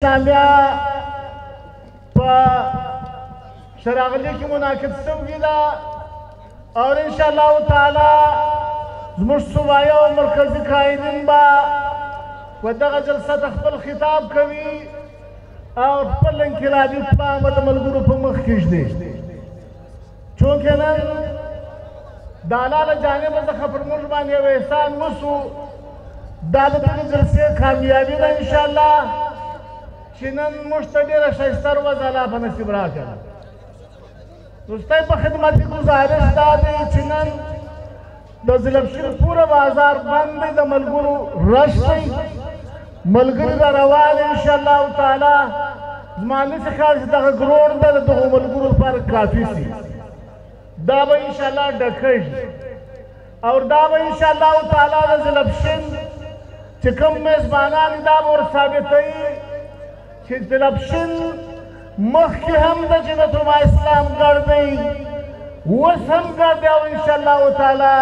اسلامیه په شراغلی کې منعقد شوې ده او انشاءالله تعالی زموږ صوبایي او مرکزي قائدین به په دغه جلسه ته خپل خطاب کوي او خپل انقلابي پلان به د ملګرو په مخ کې ږدي چونکې نن د الله له جانبه څخه پر موږ باندې یو احسان وشو دا د دغې جلسې کامیابي ده انشاءالله چې نن موږ ته ډېره ښایسته ورځ الله په نصیب راکړه دوستۍ په خدمت کې ګزارش دا دی چې نن د ظلمشیر پوره بازار بند دی د ملګرو رش دی ملګري را روان دي انشاءالله تعالی زما نسي خیال چې دغه ګروړ ده د دغو ملګرو لپاره کافي سي دا به انشاءالله ډکېږي او دا به انشاءالله تعالی د ظلمشین چې کوم میزبانان دي دا به ورثابتوي چې ظلمشین مخکې هم د جنت الما اسلام ګډ دی اوس هم ګډ دی او انشاءالله تعالی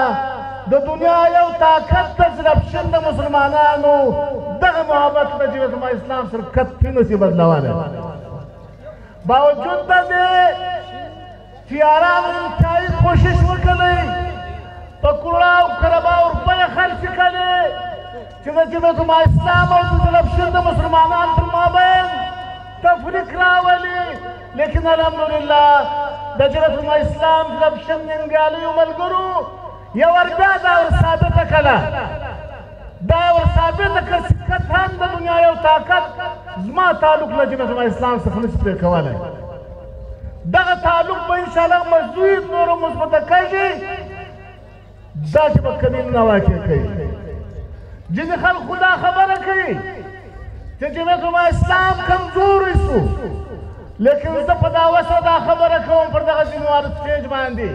د دنیا یو طاقت د ظلمشین د مسلمانانو دغه محبت د جنت الما اسلام سره کتې نشي بدلولی باوجود د دې چې یارانو انتهایي کوشش وکړی په کروڑه او کربا روپۍ خرڅ کړې چې د جنت الما اسلام او د ظلمشین د مسلمانانو تر مابین تفریق راولي لیکن الحمدلله د جنت الما اسلام ظلمشین ننګیالیو ملګرو یو ور بیا دا ورثابته کړه دا ورثابته کړه چې قطعا د دنیا یو طاقت زما تعلق له جنت الما اسلام څخه نشي پرې کولی دغه تعلق به انشاءالله مزید نورو مثبته کېږي دا چې به کمینونه واقع کوي ځینې خلکو دا خبره کوي چې جنت الما اسلام کمزوری سو لیکن زه په دا وسه دا خبره کوم پر دغه ځینوارو سټیج باندې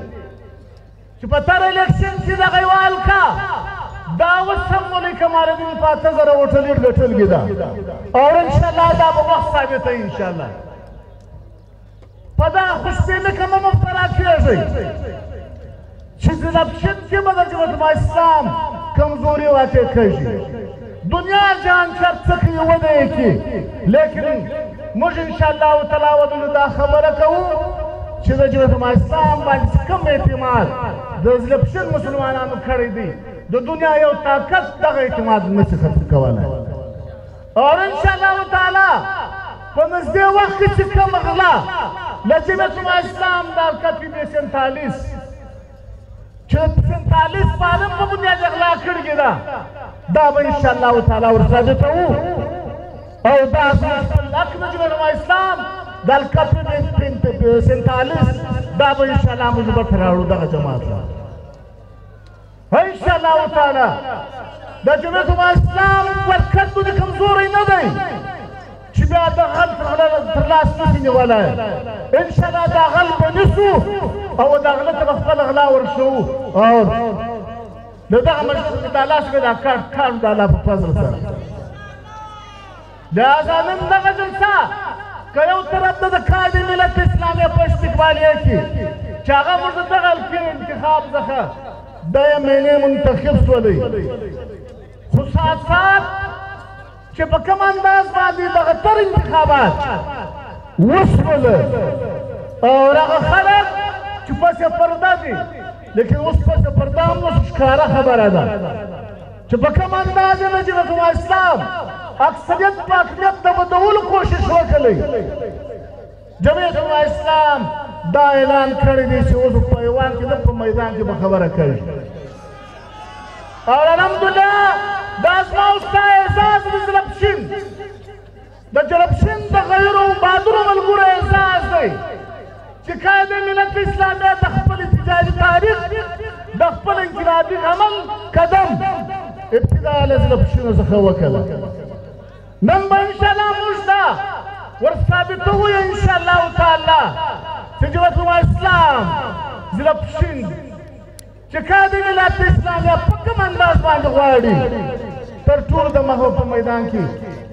چې په تر الیکشن کې دغه یو هلکه دا اوس هم مولوي کمالالدین په 8000 ووټه لیډ ګټلګې ده او انشاءالله دا به وخت ثابتوي انشاءالله په دغه خوشبینۍ مه مبتلا کېږئ چې ظلمشین کې به د جنت الما اسلام کمزوري واقع کېږي دنیا جان چر څه کوي وده یې کړي لیکن موږ انشاءالله تعالی ودلو دا خبره کوو چې د جنت الما اسلام باندې کوم اعتماد د ظلمشین مسلمانانو کړی دی د دنیا یو طاقت دغه اعتماد نشي ختم کولی او انشاءالله تعالی په نږدې وخت کې چې کوم غلا له جنت الما اسلام د حرکت پی 47 چې 47 پالم په بنیاد اغلا کړې ده دا به انشاءالله تعالی ورثابتوو او دا زموږ حق د جنت الما اسلام د حرکت پی 47 دا به انشاءالله موږ به راوړو دغه جماعت ته انشاءالله تعالی د جنت الما اسلام برکت دومره کمزوری نه دی چې بیا د غل تر لاس نشي نیولی انشاءالله دا غل به نیسو او د غله ته به خپل غلا ورشو او د دغه مجلس د الله څخه دا کار د الله په فضل سره لهذا نن دغه جلسه که یو طرف ته د کاډ ملت اسلامي په استقبالیه کې چې هغه موږ د دغه انتخاب څخه د مینې منتخب شولی خو ساتھ چې په کوم انداز باندې دغه تر انتخابات وشوله او هغه خلک چې پسې پرده دي لیکن اوس پسې پرده هم اوس ښکاره خبره ده چې په کوم انداز یې د جنت الما اسلام اکثریت په اقلیت د بدولو کوشش وکړی جمعیت الما اسلام دا اعلان کړی دی چې اوس په ایوان کې نه په میدان کې به خبره کوي او الحمدلله دا زما او ستا اعزاز د ظلمشین د ظلمشین د غیرو بهادرو ملګرو اعزاز دی چې قائد ملت اسلامیه د خپل تجاري تاریخ د خپل انقلابي عمل قدم ابتدا له ظلمشینو څخه وکړه نن به انشاءالله موږ دا ورثابتوو انشاءالله تعالی چې جنت الما اسلام ظلمشین چې قائد ملت اسلامیه په کوم انداز باندې غواړي تر ټولو د مخه په میدان کې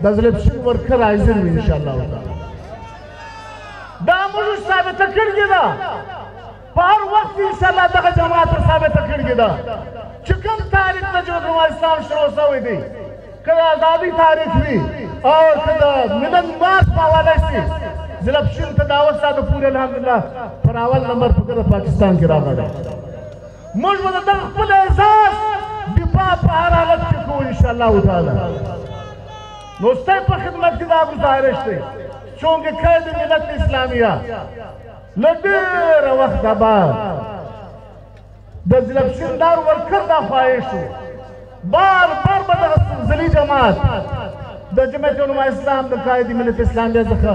د ظلمشین ورکر حاضر وي انشاءالله تعالی دا موږ ثابته کړې ده په هر وخت انشاءالله دغه جماعت ثابته کړې ده چې کوم تاریخ د جنت الما اسلام شروع شوی دی که د ازادۍ تاریخ وي او که د ملت مارچ په حواله شي ضلع پښین ته دا اوس ساعته پورې الحمدلله پر اول نمبر په ګرد پاکستان کې راغلی موږ به د دغه خپل احساس دفاع په هر حالت کې کوو انشاءالله تعالی نو ستاسو په خدمت کې دا گزارش دی چونکه قید ملت اسلامیه له ډېره وخته بعد د ضلع پښین دار ورکر دا خواهش و بار بار به دغه زلي جماعت د جمعیت علما اسلام د قائد ملت اسلامیه څخه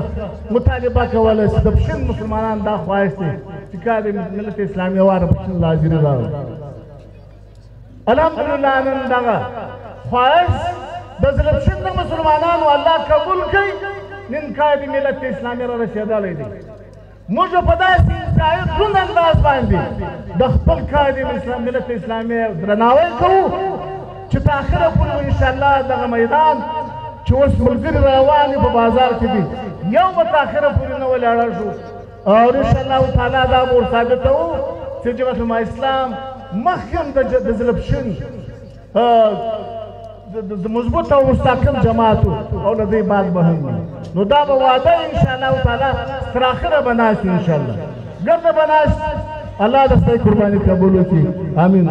مطالبه کوله چې د پښین مسلمانان دا خواهش دی چې قائد ملت اسلامیه واره پښین حاضري راوړي الحمدلله نن دغه خواهش د ضلع پښین د مسلمانانو الله قبول کړي نن قائد ملت اسلامیه را رسېدلی دی موږ په داسې انتهایي دروند انداز باندې د خپل قائد ملت اسلامیه درناوی کوو چې تر اخره پورې انشاءالله دغه میدان چې اوس ملګري روان دي په بازار کې دي یو به تر اخره پورې نه ولاړ شو او انشاءالله تعالی دا به ورثابتوو چې جمعیت علما اسلام مخکې هم د ضلع پښین د مضبوط او مستحکم جماعت او له دې بعد به هم نو دا به وعده انشاءالله تعالی تر اخره به ناست انشاءالله ګرده به ناست الله د ستاسو قرباني قبول وکړي امین